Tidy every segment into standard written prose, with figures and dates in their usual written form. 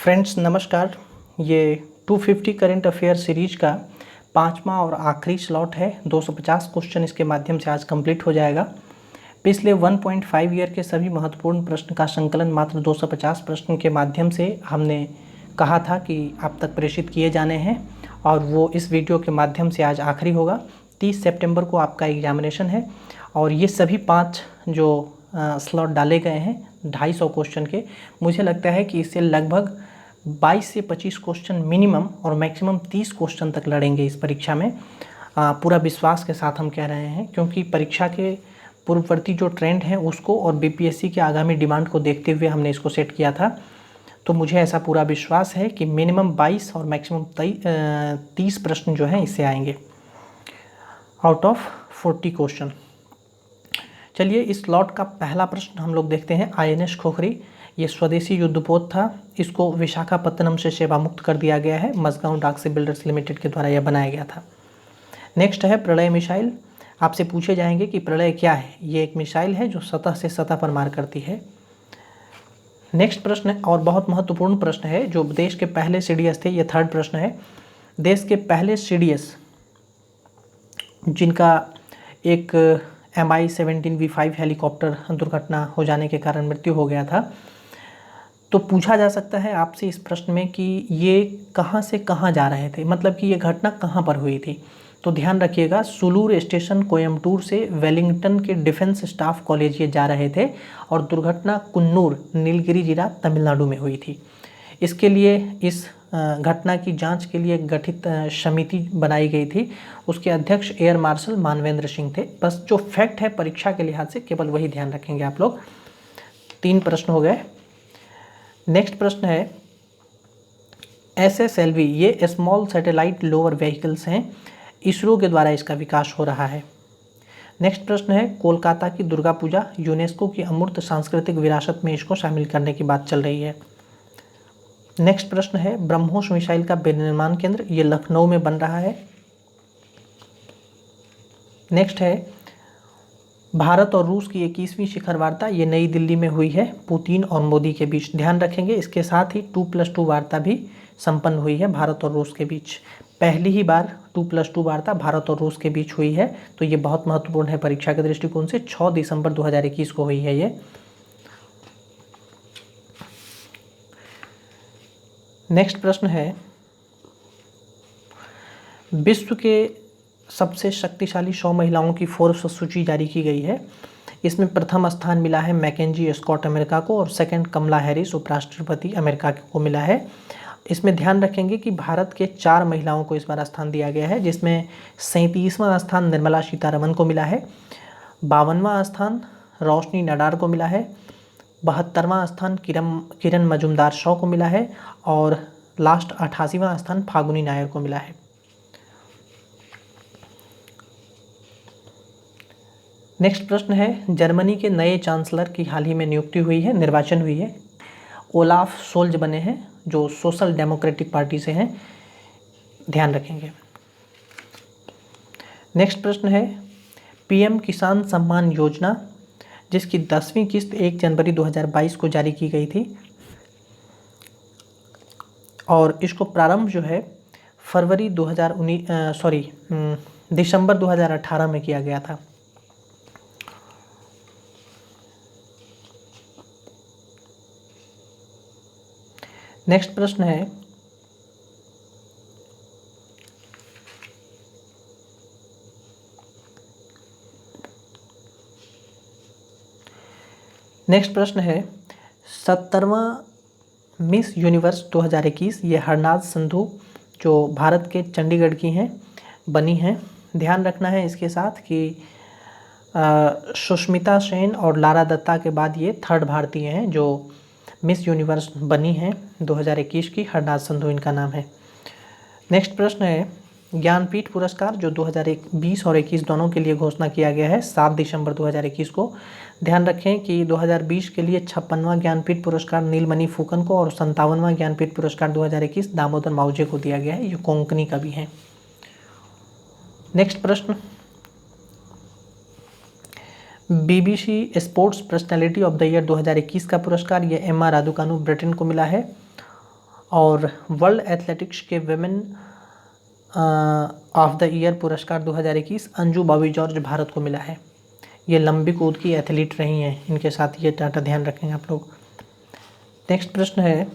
Friends नमस्कार। ये 250 current affair series का पांचवा और आखिरी स्लॉट है। 250 क्वेश्चन इसके माध्यम से आज कंप्लीट हो जाएगा। पिछले 1.5 ईयर के सभी महत्वपूर्ण प्रश्न का संकलन मात्र 250 प्रश्न के माध्यम से हमने कहा था कि आप तक प्रेषित किए जाने हैं, और वो इस वीडियो के माध्यम से आज आखिरी होगा। 30 सितंबर को आपका एग्जामिनेशन है, और ये सभी 5 जो स्लॉट डाले गए हैं 250 क्वेश्चन के, मुझे लगता है कि इससे लगभग 22 से 25 क्वेश्चन मिनिमम और मैक्सिमम 30 क्वेश्चन तक लड़ेंगे इस परीक्षा में। पूरा विश्वास के साथ हम कह रहे हैं, क्योंकि परीक्षा के पूर्ववर्ती जो ट्रेंड है उसको और बीपीएससी के आगामी डिमांड को देखते हुए हमने इसको सेट किया था। तो मुझे ऐसा पूरा विश्वास है कि मिनिमम 22 और मैक्सिमम 30 प्रश्न जो हैं इससे आएंगे आउट ऑफ 40 क्वेश्चन। चलिए, इस स्लॉट का पहला प्रश्न हम लोग देखते हैं। आईएनएस खोखरी ये स्वदेशी युद्धपोत था, इसको विशाखापत्तनम से सेवा मुक्त कर दिया गया है। मझगांव डाक से बिल्डर्स लिमिटेड के द्वारा यह बनाया गया था। नेक्स्ट है प्रलय मिसाइल। आपसे पूछे जाएंगे कि प्रलय क्या है। ये एक मिसाइल है जो सतह से सतह पर मार करती है। नेक्स्ट प्रश्न और बहुत महत्वपूर्ण प्रश्न है, जो देश के पहले सीडीएस थे। ये थर्ड प्रश्न है। देश के पहले सीडीएस जिनका एक MI-17V5 हेलीकॉप्टर दुर्घटना हो जाने के कारण मृत्यु हो गया था, तो पूछा जा सकता है आपसे इस प्रश्न में कि ये कहाँ से कहाँ जा रहे थे, मतलब कि ये घटना कहाँ पर हुई थी। तो ध्यान रखिएगा, सुलूर स्टेशन कोयम्बटूर से वेलिंगटन के डिफेंस स्टाफ कॉलेज ये जा रहे थे, और दुर्घटना कुन्नूर नीलगिरी जिला तमिलनाडु में हुई थी। इसके लिए इस घटना की जांच के लिए गठित समिति बनाई गई थी। उसके अध्यक्ष एयर मार्शल मानवेंद्र सिंह थे। बस जो फैक्ट है परीक्षा के लिहाज से केवल वही ध्यान रखेंगे आप लोग। 3 प्रश्न हो गए। नेक्स्ट प्रश्न है SSLV, ये स्मॉल सैटेलाइट लोअर व्हीकल्स हैं, इसरो के द्वारा इसका विकास हो रहा है। नेक्स्ट प्रश्न है कोलकाता की दुर्गा पूजा, यूनेस्को की अमूर्त सांस्कृतिक विरासत में इसको शामिल करने की बात चल रही है। नेक्स्ट प्रश्न है ब्रह्मोस मिसाइल का विनिर्माण केंद्र, ये लखनऊ में बन रहा है। नेक्स्ट है भारत और रूस की 21वीं शिखर वार्ता, ये नई दिल्ली में हुई है पुतिन और मोदी के बीच। ध्यान रखेंगे, इसके साथ ही 2+2 वार्ता भी संपन्न हुई है भारत और रूस के बीच। पहली ही बार 2+2 वार्ता भारत और रूस के बीच हुई है, तो ये बहुत महत्वपूर्ण है परीक्षा के दृष्टिकोण से। 6 दिसंबर 2021 को हुई है ये। नेक्स्ट प्रश्न है विश्व के सबसे शक्तिशाली 100 महिलाओं की फोर्ब्स सूची जारी की गई है। इसमें प्रथम स्थान मिला है मैकेंजी स्कॉट अमेरिका को, और सेकंड कमला हैरिस उपराष्ट्रपति अमेरिका को मिला है। इसमें ध्यान रखेंगे कि भारत के 4 महिलाओं को इस बार स्थान दिया गया है, जिसमें 37वां स्थान निर्मला सीतारमण को मिला है, 52वां स्थान रोशनी नडार को मिला है, 72वां स्थान किरण मजुमदार शॉ को मिला है, और लास्ट 88वां स्थान फागुनी नायर को मिला है। नेक्स्ट प्रश्न है जर्मनी के नए चांसलर की हाल ही में नियुक्ति हुई है, निर्वाचन हुई है। ओलाफ सोल्ज बने हैं, जो सोशल डेमोक्रेटिक पार्टी से हैं। ध्यान रखेंगे। नेक्स्ट प्रश्न है PM किसान सम्मान योजना, जिसकी 10वीं किस्त 1 जनवरी 2022 को जारी की गई थी, और इसको प्रारंभ जो है दिसंबर 2018 में किया गया था। नेक्स्ट प्रश्न है नेक्स्ट प्रश्न है 70वां मिस यूनिवर्स 2021, ये हरनाज संधू जो भारत के चंडीगढ़ की हैं बनी हैं। ध्यान रखना है इसके साथ कि सुष्मिता सेन और लारा दत्ता के बाद ये 3rd भारतीय हैं जो मिस यूनिवर्स बनी हैं 2021 की। हरनाज संधू इनका नाम है। नेक्स्ट प्रश्न है ज्ञानपीठ पुरस्कार, जो 2020 और 21 दोनों के लिए घोषणा किया गया है 7 दिसंबर 2021 को। ध्यान रखें कि 2020 के लिए 56वां ज्ञानपीठ पुरस्कार नीलमणि फूकन को, और 57वां ज्ञानपीठ पुरस्कार 2021 दामोदर मावजे को दिया गया है। ये कोंकणी कवि हैं। नेक्स्ट प्रश्न BBC sports personality of the year 2021 का पुरस्कार ये एम्मा रादुकानु ब्रिटेन को मिला है। और वर्ल्ड एथलेटिक्स के विमेन ऑफ द ईयर पुरस्कार 2021 अंजू बॉबी जॉर्ज भारत को मिला है। ये लंबी कूद की एथलीट रही हैं, इनके साथ ये डाटा ध्यान रखेंगे आप लोग। नेक्स्ट प्रश्न है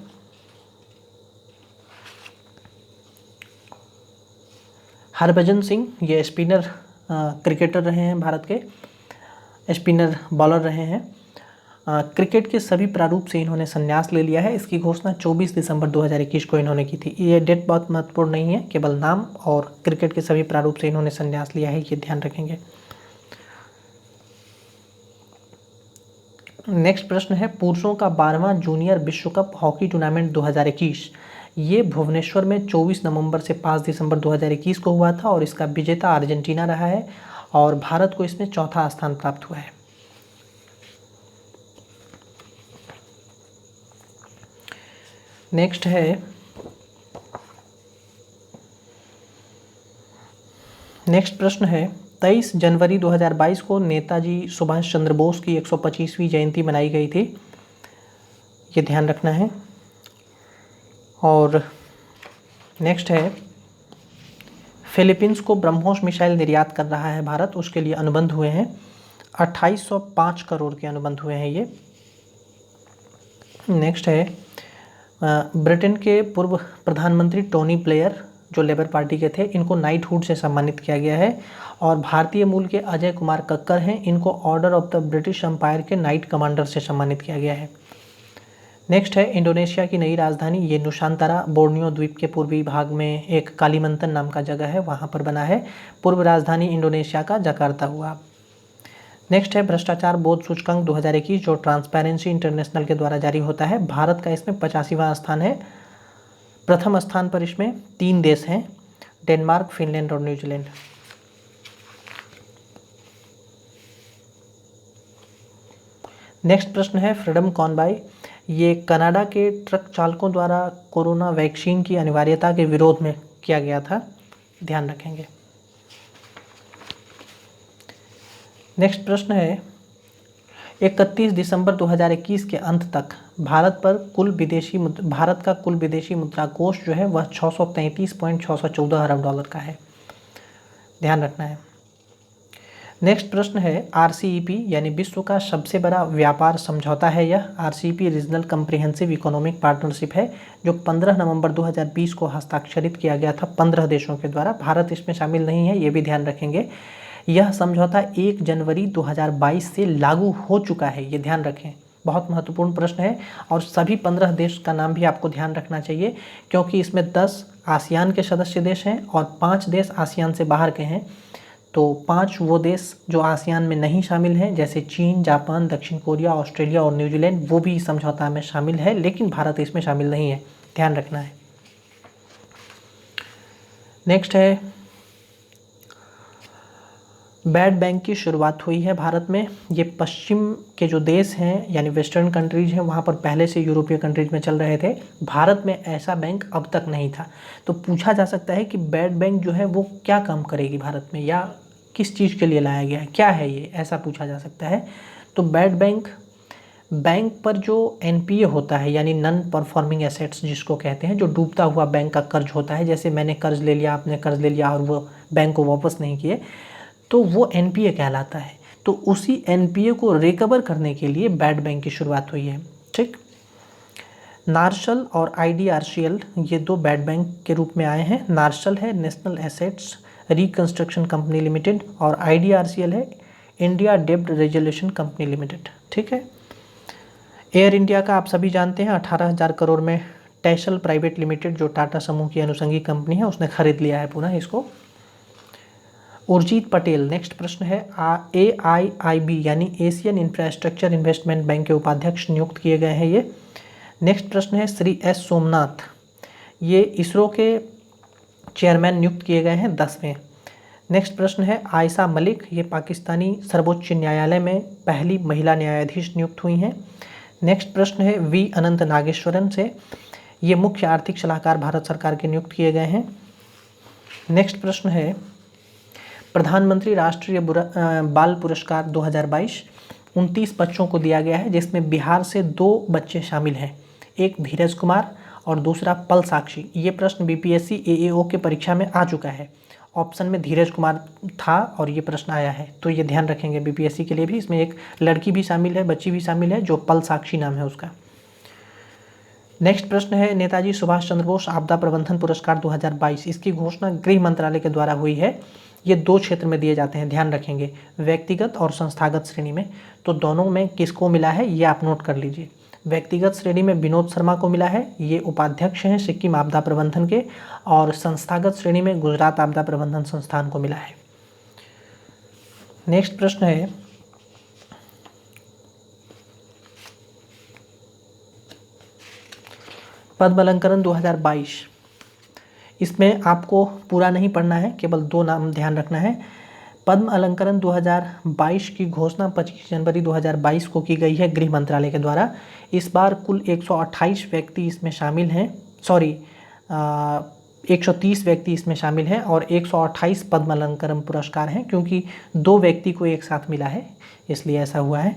हरभजन सिंह, ये स्पिनर क्रिकेटर रहे हैं, भारत के स्पिनर बॉलर रहे हैं। क्रिकेट के सभी प्रारूप से इन्होंने संन्यास ले लिया है। इसकी घोषणा 24 दिसंबर 2021 को इन्होंने की थी। ये डेट बहुत महत्वपूर्ण नहीं है, केवल नाम और क्रिकेट के सभी प्रारूप से इन्होंने संन्यास लिया है, ये ध्यान रखेंगे। नेक्स्ट प्रश्न है पुरुषों का 12वां जूनियर विश्व कप हॉकी टूर्नामेंट 2021, ये भुवनेश्वर में 24 नवंबर से 5 दिसंबर 2021 को हुआ था और इसका विजेता अर्जेंटीना रहा है और भारत को इसमें चौथा स्थान प्राप्त हुआ है। नेक्स्ट प्रश्न है 23 जनवरी 2022 को नेताजी सुभाष चंद्र बोस की 125वीं जयंती मनाई गई थी, ये ध्यान रखना है। और नेक्स्ट है फिलीपींस को ब्रह्मोस मिसाइल निर्यात कर रहा है भारत, उसके लिए अनुबंध हुए हैं 2805 करोड़ के अनुबंध हुए हैं ये। नेक्स्ट है ब्रिटेन के पूर्व प्रधानमंत्री टोनी ब्लेयर जो लेबर पार्टी के थे, इनको नाइटहुड से सम्मानित किया गया है। और भारतीय मूल के अजय कुमार कक्कर हैं, इनको order of the British Empire के नाइट कमांडर से सम्मानित किया गया है। नेक्स्ट है इंडोनेशिया की नई राजधानी, ये नुशांतरा बोर्नियो द्वीप के पूर्वी भाग में एक कालीमंतन नाम का जगह है, वहाँ पर बना है। पूर्व राजधानी इंडोनेशिया का जकार्ता हुआ। नेक्स्ट है भ्रष्टाचार बोध सूचकांक 2021 जो ट्रांसपेरेंसी इंटरनेशनल के द्वारा जारी होता है। भारत का इसमें 85वां स्थान है। प्रथम स्थान पर इसमें 3 देश हैं, डेनमार्क, फिनलैंड और न्यूजीलैंड। नेक्स्ट प्रश्न है फ्रीडम कॉनवाय, ये कनाडा के ट्रक चालकों द्वारा कोरोना वैक्सीन की अनिवार्यता के विरोध में किया गया था, ध्यान रखेंगे। नेक्स्ट प्रश्न है 31 दिसंबर 2021 के अंत तक भारत का कुल विदेशी मुद्रा कोष जो है वह 633.614 अरब डॉलर का है, ध्यान रखना है। नेक्स्ट प्रश्न है RCEP यानी विश्व का सबसे बड़ा व्यापार समझौता है यह। RCEP regional comprehensive economic partnership है जो 15 नवंबर 2020 को हस्ताक्षरित किया गया था 15 देशों के द्वारा। भारत इसमें शामिल नहीं है, ये भी ध्यान रखेंगे। यह समझौता 1 जनवरी 2022 से लागू हो चुका है, ये ध्यान रखें, बहुत महत्वपूर्ण प्रश्न है। और सभी 15 देश का नाम भी आपको ध्यान रखना चाहिए क्योंकि इसमें 10 आसियान के सदस्य देश हैं और 5 देश आसियान से बाहर के हैं। तो 5 वो देश जो आसियान में नहीं शामिल हैं जैसे चीन, जापान, दक्षिण कोरिया, ऑस्ट्रेलिया और न्यूजीलैंड, वो भी समझौता में शामिल है, लेकिन भारत इसमें शामिल नहीं है, ध्यान रखना है। नेक्स्ट है बैड बैंक की शुरुआत हुई है भारत में। ये पश्चिम के जो देश हैं यानी वेस्टर्न कंट्रीज हैं वहाँ पर पहले से यूरोपीय कंट्रीज में चल रहे थे, भारत में ऐसा बैंक अब तक नहीं था। तो पूछा जा सकता है कि बैड बैंक जो है वो क्या काम करेगी भारत में या किस चीज़ के लिए लाया गया है, क्या है ये, ऐसा पूछा जा सकता है। तो बैड बैंक पर जो NPA होता है यानी नॉन परफॉर्मिंग एसेट्स जिसको कहते हैं, जो डूबता हुआ बैंक का कर्ज होता है, जैसे मैंने कर्ज ले लिया, आपने कर्ज ले लिया और वो बैंक को वापस नहीं किए, तो वो NPA कहलाता है। तो उसी NPA को रिकवर करने के लिए बैड बैंक की शुरुआत हुई है, ठीक। नार्शल और IDRCL ये 2 बैड बैंक के रूप में आए हैं। नार्शल है national assets reconstruction company limited और IDRCL है इंडिया डेब्ट रेजोल्यूशन कंपनी लिमिटेड, ठीक है। एयर इंडिया का आप सभी जानते हैं 18,000 करोड़ में टेसल प्राइवेट लिमिटेड जो टाटा समूह की अनुषंगी कंपनी है उसने खरीद लिया है पुनः इसको। उर्जित पटेल, नेक्स्ट प्रश्न है AIIB यानी एशियन इंफ्रास्ट्रक्चर इन्वेस्टमेंट बैंक के उपाध्यक्ष नियुक्त किए गए हैं ये। नेक्स्ट प्रश्न है श्री S सोमनाथ, ये इसरो के चेयरमैन नियुक्त किए गए हैं 10वें। नेक्स्ट प्रश्न है आयशा मलिक, ये पाकिस्तानी सर्वोच्च न्यायालय में पहली महिला न्यायाधीश नियुक्त हुई हैं। नेक्स्ट प्रश्न है V अनंत नागेश्वरन से, ये मुख्य आर्थिक सलाहकार भारत सरकार के नियुक्त किए गए हैं। नेक्स्ट प्रश्न है प्रधानमंत्री राष्ट्रीय बाल पुरस्कार 2022 29 बच्चों को दिया गया है जिसमें बिहार से 2 बच्चे शामिल हैं, एक धीरज कुमार और दूसरा पल साक्षी। ये प्रश्न बीपीएससी एएओ के परीक्षा में आ चुका है। ऑप्शन में धीरज कुमार था और ये प्रश्न आया है, तो ये ध्यान रखेंगे बीपीएससी के लिए भी। इसमें एक लड़की भी शामिल है, बच्ची भी शामिल है, जो पल साक्षी नाम है उसका। नेक्स्ट प्रश्न है नेताजी सुभाष चंद्र बोस आपदा प्रबंधन पुरस्कार 2022। इसकी घोषणा गृह मंत्रालय के द्वारा हुई है। ये 2 क्षेत्र में दिए जाते हैं, ध्यान रखेंगे, व्यक्तिगत और संस्थागत श्रेणी में। तो दोनों में किसको मिला है ये आप नोट कर लीजिए। व्यक्तिगत श्रेणी में विनोद शर्मा को मिला है, ये उपाध्यक्ष हैं सिक्किम आपदा प्रबंधन के, और संस्थागत श्रेणी में गुजरात आपदा प्रबंधन संस्थान को मिला है। नेक्स्ट प्रश्न है पद्म अलंकरण 2022। इसमें आपको पूरा नहीं पढ़ना है, केवल 2 नाम ध्यान रखना है। पद्म अलंकरण 2022 की घोषणा 25 जनवरी 2022 को की गई है गृह मंत्रालय के द्वारा। इस बार कुल 128 व्यक्ति इसमें शामिल हैं, 130 व्यक्ति इसमें शामिल हैं और 128 पद्म अलंकरण पुरस्कार हैं, क्योंकि 2 व्यक्ति को एक साथ मिला है इसलिए ऐसा हुआ है।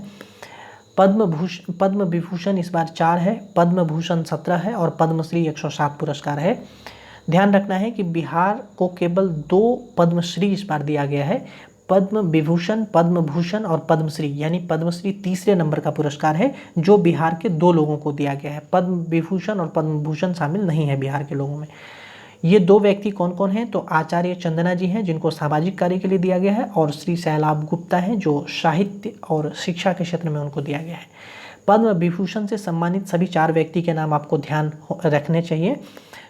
पद्म विभूषण इस बार 4 है, पद्म भूषण 17 है और पद्मश्री 107 पुरस्कार है। ध्यान रखना है कि बिहार को केवल 2 पद्मश्री इस बार दिया गया है, पद्म विभूषण, पद्म भूषण और पद्मश्री, यानी पद्मश्री तीसरे नंबर का पुरस्कार है जो बिहार के 2 लोगों को दिया गया है। पद्म विभूषण और पद्म भूषण शामिल नहीं है बिहार के लोगों में। ये 2 व्यक्ति कौन कौन हैं, तो आचार्य चंदना जी हैं जिनको सामाजिक कार्य के लिए दिया गया है, और श्री सैलाब गुप्ता हैं जो साहित्य और शिक्षा के क्षेत्र में उनको दिया गया है। पद्म विभूषण से सम्मानित सभी 4 व्यक्ति के नाम आपको ध्यान रखने चाहिए।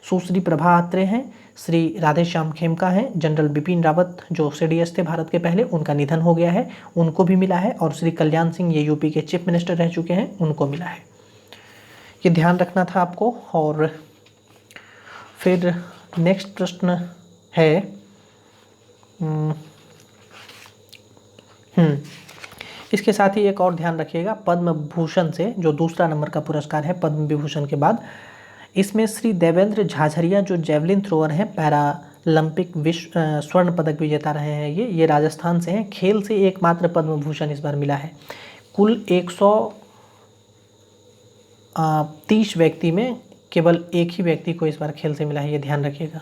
सुश्री प्रभा अत्रे हैं, श्री राधेश्याम खेमका हैं, जनरल बिपिन रावत जो सीडीएस थे भारत के पहले, उनका निधन हो गया है, उनको भी मिला है, और श्री कल्याण सिंह ये यूपी के चीफ मिनिस्टर रह चुके हैं, उनको मिला है। ये ध्यान रखना था आपको। और फिर नेक्स्ट प्रश्न है इसके साथ ही एक और ध्यान रखिएगा, पद्म भूषण से जो दूसरा नंबर का पुरस्कार है पद्म विभूषण के बाद, इसमें श्री देवेंद्र झाझरिया जो जेवलिन थ्रोअर हैं, पैरालंपिक विश्व स्वर्ण पदक विजेता रहे हैं, ये राजस्थान से हैं। खेल से एकमात्र पद्म भूषण इस बार मिला है। कुल 130 व्यक्ति में केवल एक ही व्यक्ति को इस बार खेल से मिला है, ये ध्यान रखिएगा।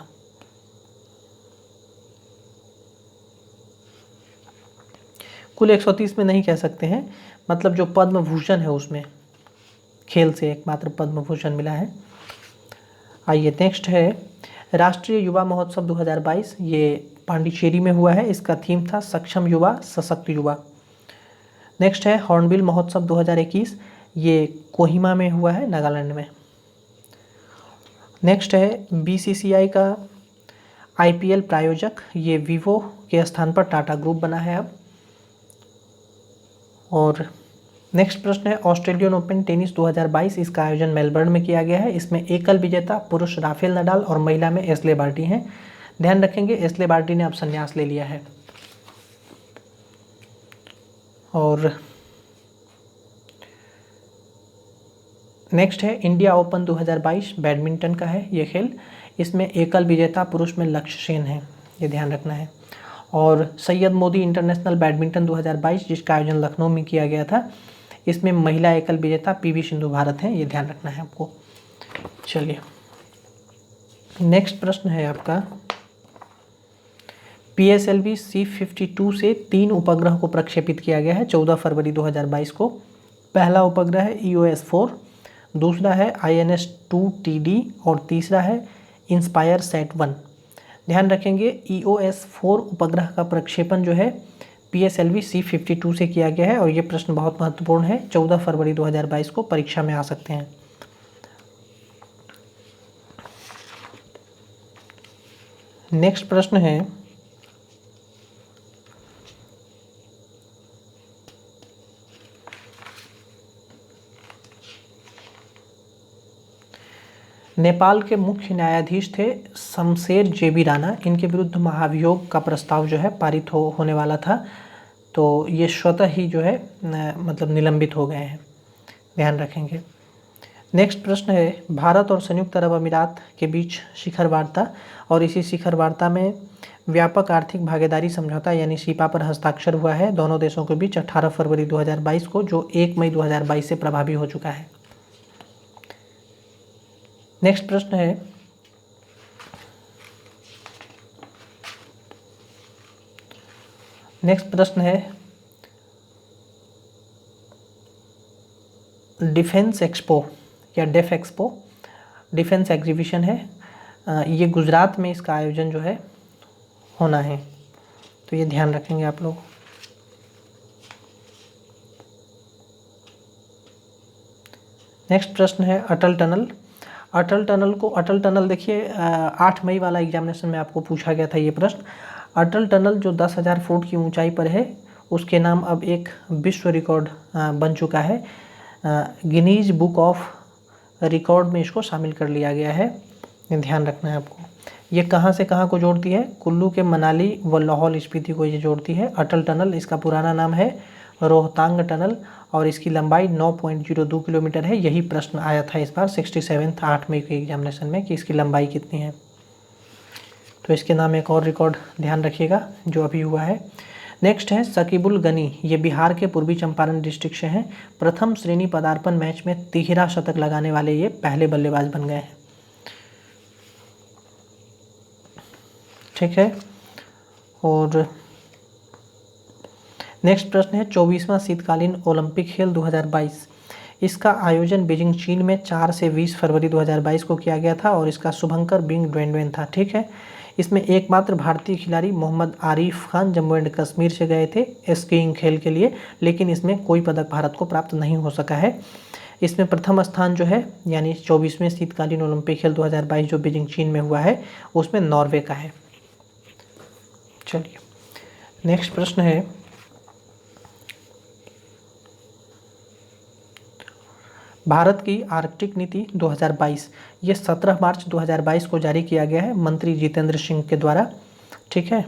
कुल 130 में नहीं कह सकते हैं, मतलब जो पद्म भूषण है उसमें खेल से एकमात्र पद्म भूषण मिला है। आइए नेक्स्ट है राष्ट्रीय युवा महोत्सव 2022। ये पांडिचेरी में हुआ है, इसका थीम था सक्षम युवा सशक्त युवा। नेक्स्ट है हॉर्नबिल महोत्सव 2021, ये कोहिमा में हुआ है, नागालैंड में। नेक्स्ट है बीसीसीआई का आईपीएल प्रायोजक, ये वीवो के स्थान पर टाटा ग्रुप बना है अब। और नेक्स्ट प्रश्न है ऑस्ट्रेलियन ओपन टेनिस 2022, इसका आयोजन मेलबर्न में किया गया है। इसमें एकल विजेता पुरुष राफेल नडाल और महिला में एस्ले बार्टी हैं। ध्यान रखेंगे एस्ले बार्टी ने अब संन्यास ले लिया है। और नेक्स्ट है इंडिया ओपन 2022, बैडमिंटन का है ये खेल। इसमें एकल विजेता पुरुष में लक्ष्य सेन है, ये ध्यान रखना है। और सैयद मोदी इंटरनेशनल बैडमिंटन 2022, जिसका आयोजन लखनऊ में किया गया था, इसमें महिला एकल विजेता पीवी सिंधु भारत हैं, ये ध्यान रखना है आपको। चलिए नेक्स्ट प्रश्न है आपका, PSLV C-52 से 3 उपग्रह को प्रक्षेपित किया गया है 14 फरवरी 2022 को। पहला उपग्रह है EOS-4, दूसरा है INS-2TD और तीसरा है इंस्पायर SAT-1। ध्यान रखेंगे EOS-4 उपग्रह का प्रक्षेपण जो है PSLV C-52 से किया गया है, और ये प्रश्न बहुत महत्वपूर्ण है, 14 फरवरी 2022 को परीक्षा में आ सकते हैं। नेक्स्ट प्रश्न है नेपाल के मुख्य न्यायाधीश थे शमशेर जेबी राणा, इनके विरुद्ध महाभियोग का प्रस्ताव जो है पारित होने वाला था, तो ये स्वतः ही जो है मतलब निलंबित हो गए हैं, ध्यान रखेंगे। नेक्स्ट प्रश्न है भारत और संयुक्त अरब अमीरात के बीच शिखर वार्ता, और इसी शिखर वार्ता में व्यापक आर्थिक भागीदारी समझौता यानी सीपा पर हस्ताक्षर हुआ है दोनों देशों के बीच 18 फरवरी 2022 को, जो 1 मई 2022 से प्रभावी हो चुका है। नेक्स्ट प्रश्न है डिफेंस एक्सपो या डेफ एक्सपो, डिफेंस एग्जीबिशन है, ये गुजरात में इसका आयोजन जो है होना है, तो ये ध्यान रखेंगे आप लोग। नेक्स्ट प्रश्न है अटल टनल। अटल टनल देखिए 8 मई वाला एग्जामिनेशन में आपको पूछा गया था ये प्रश्न। अटल टनल जो 10,000 फुट की ऊंचाई पर है, उसके नाम अब एक विश्व रिकॉर्ड बन चुका है। गिनीज बुक ऑफ रिकॉर्ड में इसको शामिल कर लिया गया है, ध्यान रखना है आपको। ये कहाँ से कहाँ को जोड़ती है? कुल्लू के मनाली व लाहौल स्पीति को ये जोड़ती है। अटल टनल, इसका पुराना नाम है रोहतांग टनल और इसकी लंबाई 9.02 किलोमीटर है। यही प्रश्न आया था इस बार 67th 8 मई के एग्जामिनेशन में कि इसकी लंबाई कितनी है, तो इसके नाम एक और रिकॉर्ड ध्यान रखिएगा जो अभी हुआ है। नेक्स्ट है सकीबुल गनी, ये बिहार के पूर्वी चंपारण डिस्ट्रिक्ट से हैं। प्रथम श्रेणी पदार्पण मैच में 13 शतक लगाने वाले ये पहले बल्लेबाज बन गए हैं। ठीक है, और नेक्स्ट प्रश्न है 24वां शीतकालीन ओलंपिक खेल 2022। इसका आयोजन बीजिंग चीन में 4 से 20 फरवरी 2022 को किया गया था और इसका शुभंकर बिंग ड्वेन था। ठीक है, इसमें एकमात्र भारतीय खिलाड़ी मोहम्मद आरिफ खान जम्मू एंड कश्मीर से गए थे स्कीइंग खेल के लिए, लेकिन इसमें कोई पदक भारत को प्राप्त नहीं हो सका है। इसमें प्रथम स्थान जो है यानी 24वें शीतकालीन ओलंपिक खेल 2022 जो बीजिंग चीन में हुआ है, उसमें नॉर्वे का है। चलिए नेक्स्ट प्रश्न है भारत की आर्कटिक नीति 2022। ये 17 मार्च 2022 को जारी किया गया है मंत्री जितेंद्र सिंह के द्वारा। ठीक है,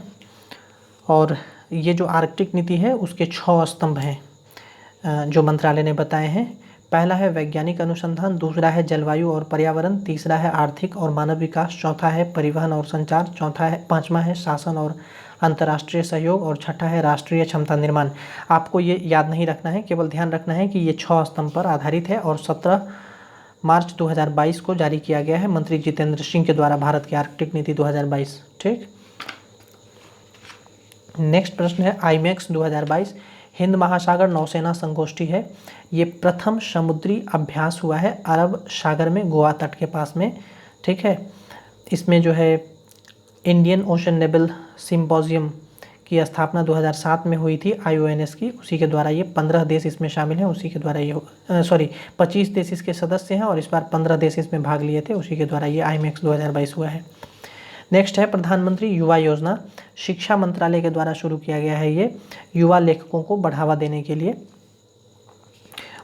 और ये जो आर्कटिक नीति है उसके 6 स्तंभ हैं जो मंत्रालय ने बताए हैं। पहला है वैज्ञानिक अनुसंधान, दूसरा है जलवायु और पर्यावरण, तीसरा है आर्थिक और मानव विकास, चौथा है परिवहन और संचार, पांचवा है शासन और अंतर्राष्ट्रीय सहयोग और छठा है राष्ट्रीय क्षमता निर्माण। आपको ये याद नहीं रखना है, केवल ध्यान रखना है कि ये 6 स्तंभ पर आधारित है और 17 मार्च 2022 को जारी किया गया है मंत्री जितेंद्र सिंह के द्वारा भारत की आर्कटिक नीति 2022। ठीक, नेक्स्ट प्रश्न है आईमैक्स 2022। हिंद महासागर नौसेना संगोष्ठी है, ये प्रथम समुद्री अभ्यास हुआ है अरब सागर में गोवा तट के पास में। ठीक है, इसमें जो है इंडियन ओशन नेवल सिम्पोजियम की स्थापना 2007 में हुई थी IONS की, उसी के द्वारा ये 15 देश इसमें शामिल हैं, उसी के द्वारा ये 25 देश इसके सदस्य हैं और इस बार 15 देश इसमें भाग लिए थे, उसी के द्वारा ये आईमैक्स 2022 हुआ है। नेक्स्ट है प्रधानमंत्री युवा योजना, शिक्षा मंत्रालय के द्वारा शुरू किया गया है ये युवा लेखकों को बढ़ावा देने के लिए।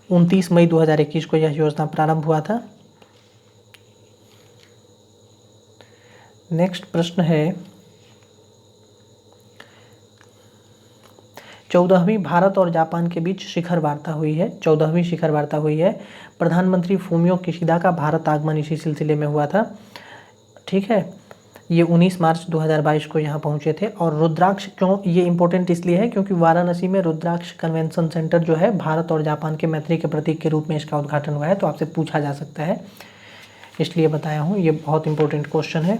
29 मई 2021 को यह योजना प्रारंभ हुआ था। नेक्स्ट प्रश्न है 14वीं भारत और जापान के बीच शिखर वार्ता हुई है, 14वीं शिखर वार्ता हुई है। प्रधानमंत्री फूमियो किशिदा का भारत आगमन इसी सिलसिले में हुआ था। ठीक है, ये 19 मार्च 2022 को यहाँ पहुँचे थे। और रुद्राक्ष, क्यों ये इम्पोर्टेंट इसलिए है क्योंकि वाराणसी में रुद्राक्ष कन्वेंशन सेंटर जो है भारत और जापान के मैत्री के प्रतीक के रूप में इसका उद्घाटन हुआ है, तो आपसे पूछा जा सकता है, इसलिए बताया हूँ, ये बहुत इंपॉर्टेंट क्वेश्चन है।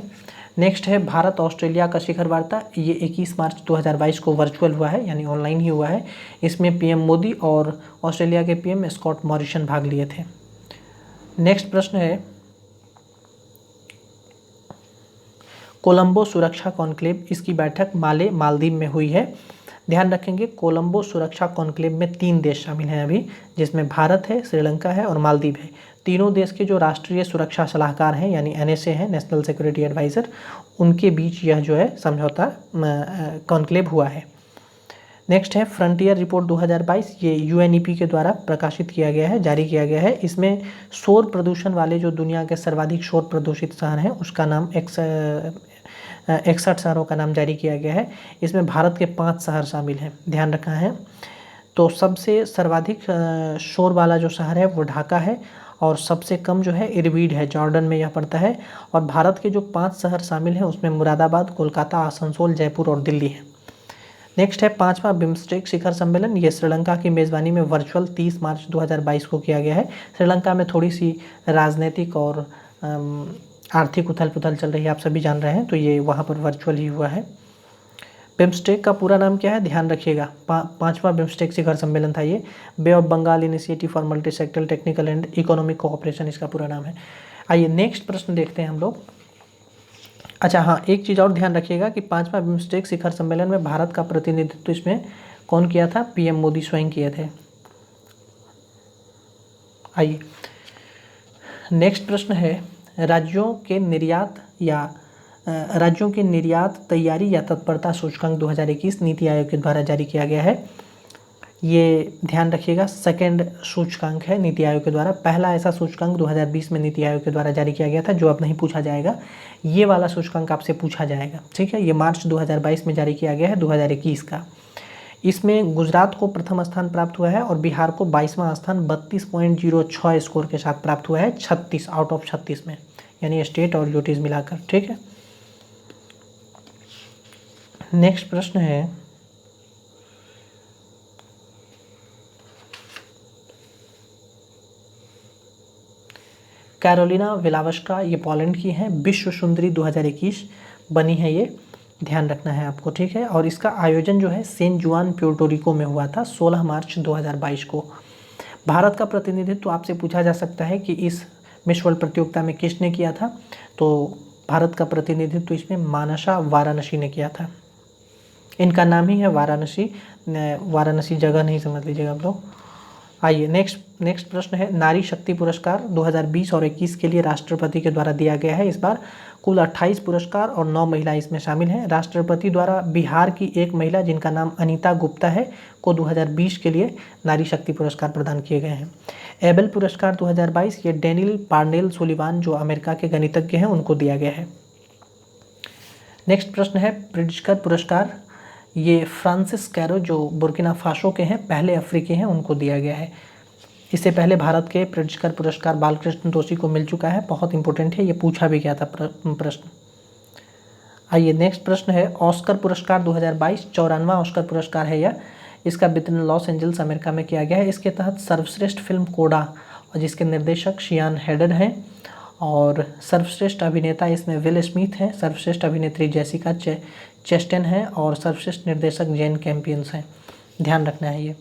नेक्स्ट है भारत ऑस्ट्रेलिया का शिखर वार्ता, ये 21 मार्च 2022 को वर्चुअल हुआ है यानी ऑनलाइन ही हुआ है। इसमें पीएम मोदी और ऑस्ट्रेलिया के पीएम स्कॉट मॉरिसन भाग लिए थे। नेक्स्ट प्रश्न है कोलंबो सुरक्षा कॉन्क्लेव, इसकी बैठक माले मालदीव में हुई है। ध्यान रखेंगे कोलंबो सुरक्षा कॉन्क्लेव में 3 देश शामिल हैं अभी, जिसमें भारत है, श्रीलंका है और मालदीव है। तीनों देश के जो राष्ट्रीय सुरक्षा सलाहकार हैं यानी NSA हैं, नेशनल सिक्योरिटी एडवाइज़र, उनके बीच यह जो है समझौता कॉन्क्लेव हुआ है। नेक्स्ट है फ्रंटियर रिपोर्ट 2022, ये UNEP के द्वारा प्रकाशित किया गया है, जारी किया गया है। इसमें शोर प्रदूषण वाले जो दुनिया के सर्वाधिक शोर प्रदूषित शहर हैं उसका नाम 61 शहरों का नाम जारी किया गया है। इसमें भारत के 5 शहर शामिल हैं, ध्यान रखना है। तो सबसे सर्वाधिक शोर वाला जो शहर है वो ढाका है और सबसे कम जो है इरविड है, जॉर्डन में यह पड़ता है। और भारत के जो 5 शहर शामिल हैं उसमें मुरादाबाद, कोलकाता, आसनसोल, जयपुर और दिल्ली है। नेक्स्ट है 5वां बिम्स्टेक शिखर सम्मेलन, ये श्रीलंका की मेज़बानी में वर्चुअल 30 मार्च 2022 को किया गया है। श्रीलंका में थोड़ी सी राजनीतिक और आर्थिक उथल पुथल चल रही है, आप सभी जान रहे हैं, तो ये वहाँ पर वर्चुअल ही हुआ है। बिम्स्टेक का पूरा नाम क्या है, ध्यान रखिएगा, पाँचवा बिम्स्टेक शिखर सम्मेलन था ये। Bay of Bengal initiative for multi sectoral technical and economic cooperation इसका पूरा नाम है। आइए नेक्स्ट प्रश्न देखते हैं हम लोग। अच्छा हाँ, एक चीज़ और ध्यान रखिएगा कि पाँचवा बिम्स्टेक शिखर सम्मेलन में भारत का प्रतिनिधित्व इसमें कौन किया था, पीएम मोदी स्वयं किए थे। आइए नेक्स्ट प्रश्न है, राज्यों के निर्यात तैयारी या तत्परता सूचकांक 2021 नीति आयोग के द्वारा जारी किया गया है। ये ध्यान रखिएगा, सेकंड सूचकांक है नीति आयोग के द्वारा। पहला ऐसा सूचकांक 2020 में नीति आयोग के द्वारा जारी किया गया था, जो अब नहीं पूछा जाएगा। ये वाला सूचकांक आपसे पूछा जाएगा, ठीक है। ये मार्च 2022 में जारी किया गया है 2021 का। इसमें गुजरात को प्रथम स्थान प्राप्त हुआ है और बिहार को 22वां स्थान 32.06 स्कोर के साथ प्राप्त हुआ है 36 आउट ऑफ 36 में, यानी स्टेट और यूटीज मिलाकर, ठीक है। नेक्स्ट प्रश्न है, कैरोलिना विलावस्का, ये पोलैंड की हैं, विश्व सुंदरी 2021 बनी है ये, ध्यान रखना है आपको, ठीक है। और इसका आयोजन जो है सेंट जुआन प्यूर्टो में हुआ था 16 मार्च 2022 को। भारत का प्रतिनिधित्व आपसे पूछा जा सकता है कि इस मिस वर्ल्ड प्रतियोगिता में किसने किया था, तो भारत का प्रतिनिधित्व इसमें मानसा वाराणसी ने किया था। इनका नाम ही है वाराणसी, वाराणसी जगह नहीं समझ लीजिएगा आप लोग। आइए नेक्स्ट प्रश्न है, नारी शक्ति पुरस्कार 2020 और 21 के लिए राष्ट्रपति के द्वारा दिया गया है। इस बार कुल 28 पुरस्कार और 9 महिलाएं इसमें शामिल हैं। राष्ट्रपति द्वारा बिहार की एक महिला जिनका नाम अनीता गुप्ता है को 2020 के लिए नारी शक्ति पुरस्कार प्रदान किए गए हैं। एबेल पुरस्कार 2022 ये डेनियल पार्नेल सुलिवान जो अमेरिका के गणितज्ञ हैं उनको दिया गया है। नेक्स्ट प्रश्न है, प्रिट्जकर पुरस्कार, ये फ्रांसिस कैरो जो बुर्किना फासो के हैं, पहले अफ्रीकी हैं, उनको दिया गया है। इससे पहले भारत के प्रिट्जकर पुरस्कार बालकृष्ण दोषी को मिल चुका है, बहुत इंपॉर्टेंट है, ये पूछा भी गया था प्रश्न। आइए नेक्स्ट प्रश्न है, ऑस्कर पुरस्कार 2022 94वां ऑस्कर पुरस्कार है यह। इसका वितरण लॉस एंजल्स अमेरिका में किया गया है। इसके तहत सर्वश्रेष्ठ फिल्म कोडा और जिसके निर्देशक शियान हेडर हैं, और सर्वश्रेष्ठ अभिनेता इसमें विल स्मिथ हैं, सर्वश्रेष्ठ अभिनेत्री जेसिका चेस्टेन है और सर्वश्रेष्ठ निर्देशक जेन कैम्पियंस हैं, ध्यान रखना है ये।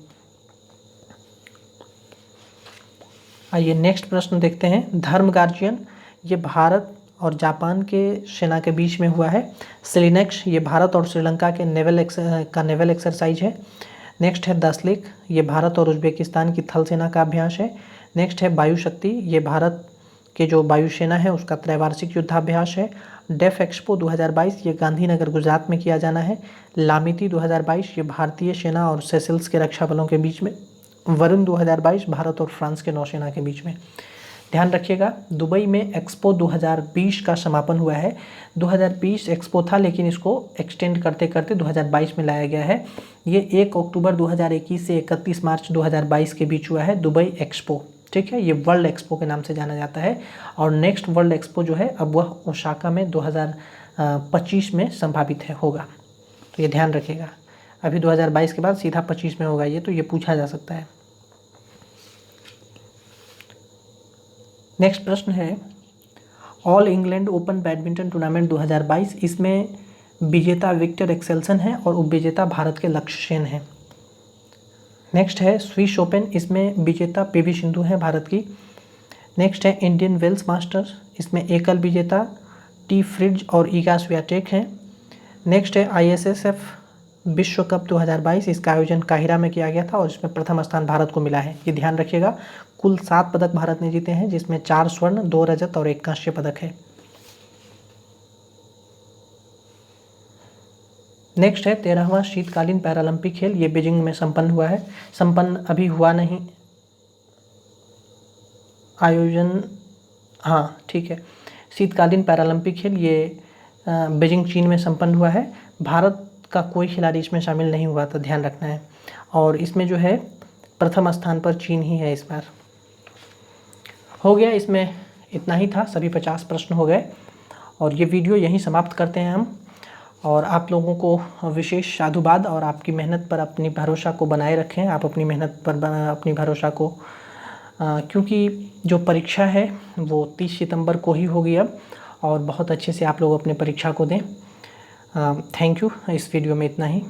आइए नेक्स्ट प्रश्न देखते हैं, धर्म गार्जियन, ये भारत और जापान के सेना के बीच में हुआ है। सिलिनेक्स, ये भारत और श्रीलंका के नेवल एक्सरसाइज है। नेक्स्ट है दसलिक, ये भारत और उज्बेकिस्तान की थल सेना का अभ्यास है। नेक्स्ट है वायु शक्ति, ये भारत के जो वायुसेना है उसका त्रैवार्षिक युद्धाभ्यास है। डेफ एक्सपो 2022 ये गांधीनगर गुजरात में किया जाना है। लामिती 2022 ये भारतीय सेना और सेशल्स के रक्षा बलों के बीच में। वरुण 2022 भारत और फ्रांस के नौसेना के बीच में। ध्यान रखिएगा, दुबई में एक्सपो 2020 का समापन हुआ है। 2020 एक्सपो था लेकिन इसको एक्सटेंड करते करते 2022 में लाया गया है। ये 1 अक्टूबर 2021 से 31 मार्च 2022 के बीच हुआ है दुबई एक्सपो, ठीक है। ये वर्ल्ड एक्सपो के नाम से जाना जाता है। और नेक्स्ट वर्ल्ड एक्सपो जो है अब वह ओसाका में 2025 में संभावित होगा, तो ये ध्यान रखिएगा। अभी 2022 के बाद सीधा 25 में होगा ये, तो ये पूछा जा सकता है। नेक्स्ट प्रश्न है, all England open badminton tournament 2022, इसमें विजेता विक्टर एक्सेल्सन है और उपविजेता भारत के लक्ष्य सेन हैं। नेक्स्ट है स्विस ओपन, इसमें विजेता पीवी सिंधु हैं भारत की। नेक्स्ट है इंडियन वेल्स मास्टर्स, इसमें एकल विजेता टी फ्रिड्ज और ईगा स्वियाटेक हैं। नेक्स्ट है ISSF विश्व कप 2022, इसका आयोजन काहिरा में किया गया था और इसमें प्रथम स्थान भारत को मिला है, ये ध्यान रखिएगा। कुल 7 पदक भारत ने जीते हैं, जिसमें 4 स्वर्ण, 2 रजत और 1 कांस्य पदक है। नेक्स्ट है 13वां शीतकालीन पैरालंपिक खेल, ये बीजिंग में संपन्न हुआ है, संपन्न अभी हुआ नहीं, आयोजन, हाँ ठीक है, शीतकालीन पैरालंपिक खेल ये बीजिंग चीन में संपन्न हुआ है। भारत का कोई खिलाड़ी इसमें शामिल नहीं हुआ था, ध्यान रखना है। और इसमें जो है प्रथम स्थान पर चीन ही है इस बार। हो गया, इसमें इतना ही था, सभी 50 प्रश्न हो गए और ये वीडियो यहीं समाप्त करते हैं हम। और आप लोगों को विशेष साधुवाद और आपकी मेहनत पर अपनी भरोसा को बनाए रखें। आप अपनी मेहनत पर अपनी भरोसा को क्योंकि जो परीक्षा है वो 30 सितंबर को ही होगी अब, और बहुत अच्छे से आप लोग अपने परीक्षा को दें। Thank you. इस वीडियो में इतना ही।